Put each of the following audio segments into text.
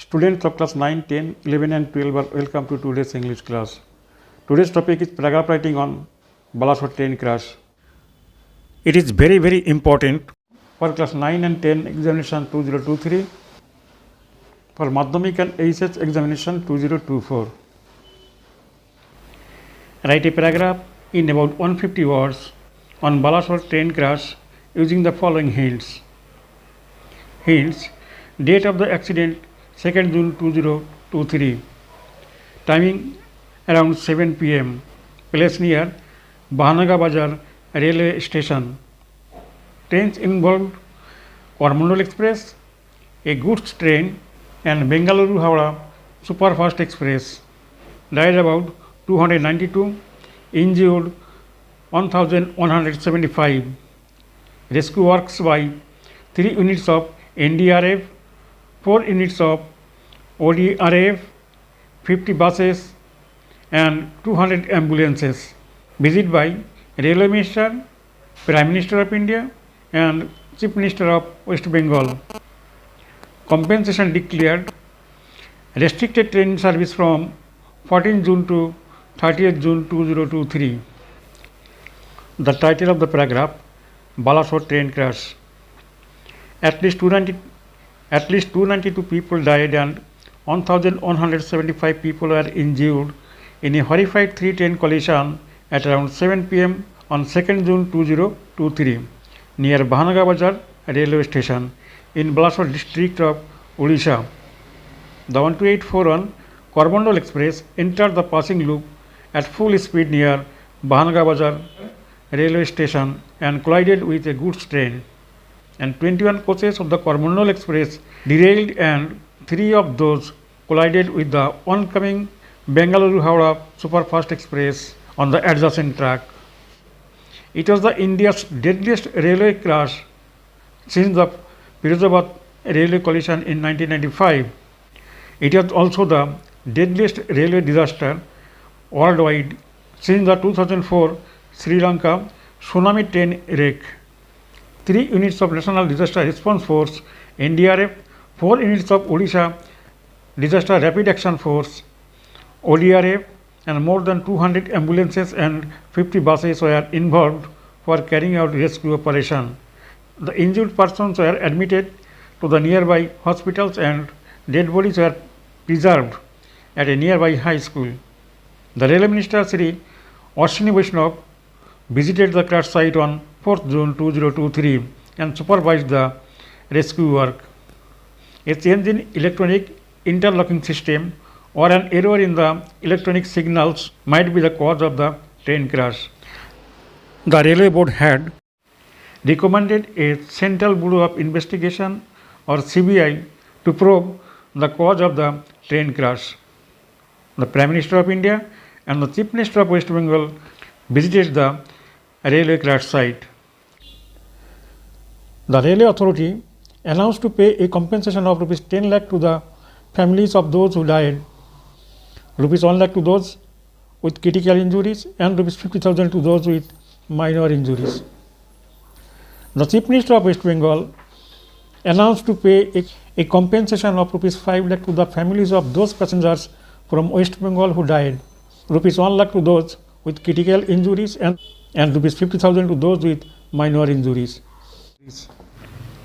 Students of class 9, 10, 11 and 12 are welcome to today's English class. Today's topic is paragraph writing on Balasore train crash. It is very important for class 9 and 10 examination 2023, for Madhyamik and HS examination 2024. Write a paragraph in about 150 words on Balasore train crash using the following hints. Hints: date of the accident 2nd June 2023, timing around 7 p.m, place near Bahanaga Bazar railway station. Trains involved Coromandel Express, a goods train, and Bengaluru Howrah Superfast Express. Died about 292, injured 1175. Rescue works by 3 units of NDRF, 4 units of ODRF, 50 buses and 200 ambulances. Visit by Railway Minister, Prime Minister of India and Chief Minister of West Bengal. Compensation declared. Restricted train service from 14 June to 30th June 2023. The title of the paragraph: Balasore train crash. At least 292 people died and 1175 people were injured in a horrified 3-train collision at around 7 p.m. on 2nd June 2023 near Bahanaga Bazar railway station in Balasore district of Odisha. The 12841 Coromandel Express entered the passing loop at full speed near Bahanaga Bazar railway station and collided with a goods train, and 21 coaches of the Coromandel Express derailed and 3 of those collided with the oncoming Bengaluru Howrah Superfast Express on the adjacent track. It was the India's deadliest railway crash since the Firozabad railway collision in 1995. It was also the deadliest railway disaster worldwide since the 2004 Sri Lanka tsunami train wreck. 3 units of National Disaster Response Force NDRF, 4 units of Odisha Disaster Rapid Action Force ODRF and more than 200 ambulances and 50 buses were involved for carrying out rescue operation. The injured persons were admitted to the nearby hospitals and dead bodies were preserved at a nearby high school. The Railway Minister Sri Ashwini Vaishnav visited the crash site on 4th June 2023 and supervised the rescue work. A change in electronic interlocking system or an error in the electronic signals might be the cause of the train crash. The Railway Board had recommended a Central Bureau of Investigation or CBI to probe the cause of the train crash. The Prime Minister of India and the Chief Minister of West Bengal visited the railway crash site. The Railway Authority announced to pay a compensation of Rs 10 lakh to the families of those who died, Rs 1 lakh to those with critical injuries and Rs 50,000 to those with minor injuries. The Chief Minister of West Bengal announced to pay a compensation of Rs 5 lakh to the families of those passengers from West Bengal who died, Rs 1 lakh to those with critical injuries and Rs 50,000 to those with minor injuries.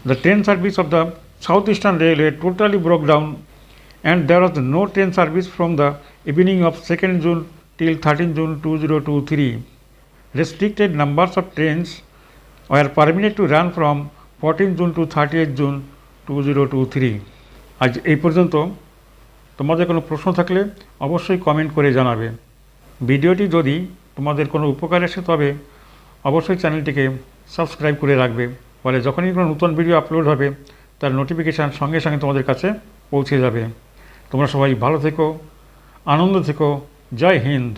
The train service of the Southeastern Railway totally broke down and there was no train service from the evening of 2nd June till 13th June 2023. Restricted numbers of trains were permitted to run from 14th June to 30th June 2023. আজ এই পর্যন্ত। তোমাদের কোনো প্রশ্ন থাকলে অবশ্যই comment করে জানাবে। ভিডিওটি যদি তোমাদের কোনো উপকার আসে তবে অবশ্যই চ্যানেলটিকে সাবস্ক্রাইব করে রাখবে, ফলে যখনই কোনো নতুন ভিডিও আপলোড হবে তার নোটিফিকেশান সঙ্গে সঙ্গে তোমাদের কাছে পৌঁছে যাবে। তোমরা সবাই ভালো থেকো, আনন্দ থেকো। জয় হিন্দ।